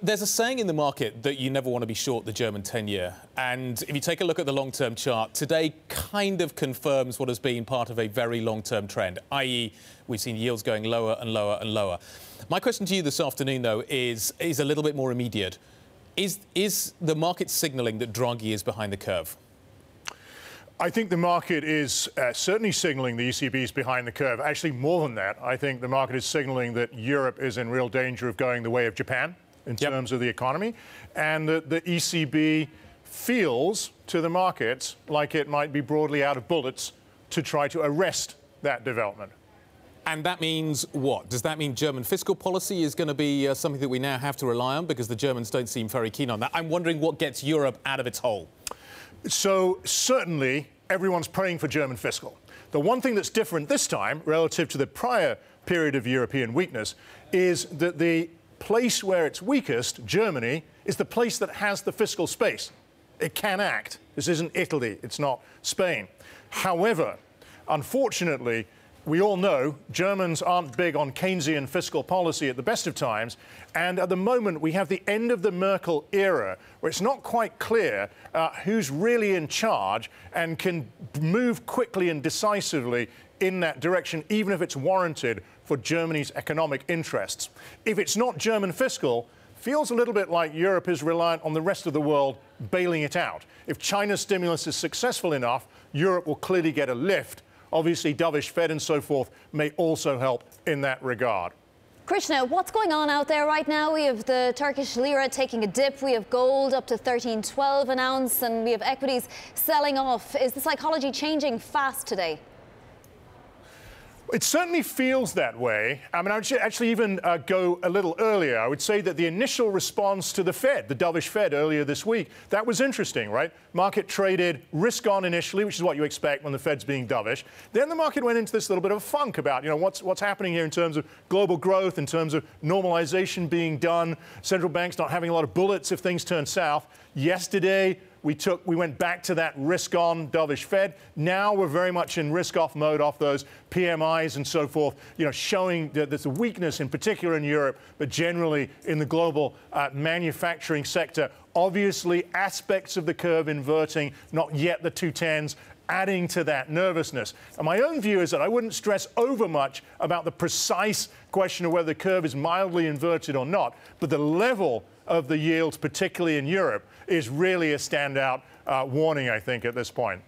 There's a saying in the market that you never want to be short the German 10-year. And if you take a look at the long-term chart, today kind of confirms what has been part of a very long-term trend, i.e. we've seen yields going lower and lower and lower. My question to you this afternoon, though, is a little bit more immediate. Is the market signalling that Draghi is behind the curve? I think the market is certainly signaling the ECB is behind the curve. Actually, more than that, I think the market is signaling that Europe is in real danger of going the way of Japan in terms of the economy, and that the ECB feels to the markets like it might be broadly out of bullets to try to arrest that development. And that means what? Does that mean German fiscal policy is going to be something that we now have to rely on? Because the Germans don't seem very keen on that. I'm wondering what gets Europe out of its hole. So certainly everyone's praying for German fiscal. The one thing that's different this time relative to the prior period of European weakness is that the place where it's weakest, Germany, is the place that has the fiscal space. It can act. This isn't Italy. It's not Spain. However, unfortunately, we all know Germans aren't big on Keynesian fiscal policy at the best of times, and at the moment we have the end of the Merkel era, where it's not quite clear who's really in charge and can move quickly and decisively in that direction, even if it's warranted for Germany's economic interests. If it's not German fiscal, feels a little bit like Europe is reliant on the rest of the world bailing it out. If China's stimulus is successful enough, Europe will clearly get a lift. Obviously, dovish Fed and so forth may also help in that regard. Krishna, what's going on out there right now? We have the Turkish lira taking a dip. We have gold up to 13.12 an ounce, and we have equities selling off. Is the psychology changing fast today? It certainly feels that way. I mean, I would actually even go a little earlier. I would say that the initial response to the Fed, the dovish Fed earlier this week, that was interesting, right? Market traded risk on initially, which is what you expect when the Fed's being dovish. Then the market went into this little bit of a funk about, what's happening here in terms of global growth, in terms of normalization being done, central banks not having a lot of bullets if things turn south. Yesterday, we went back to that risk-on dovish Fed. Now we're very much in risk-off mode off those PMIs and so forth, showing that there's a weakness in particular in Europe, but generally in the global manufacturing sector. Obviously, aspects of the curve inverting, not yet the 210s, adding to that nervousness. And my own view is that I wouldn't stress over much about the precise question of whether the curve is mildly inverted or not, but the level of the yields, particularly in Europe, is really a standout warning, I think, at this point.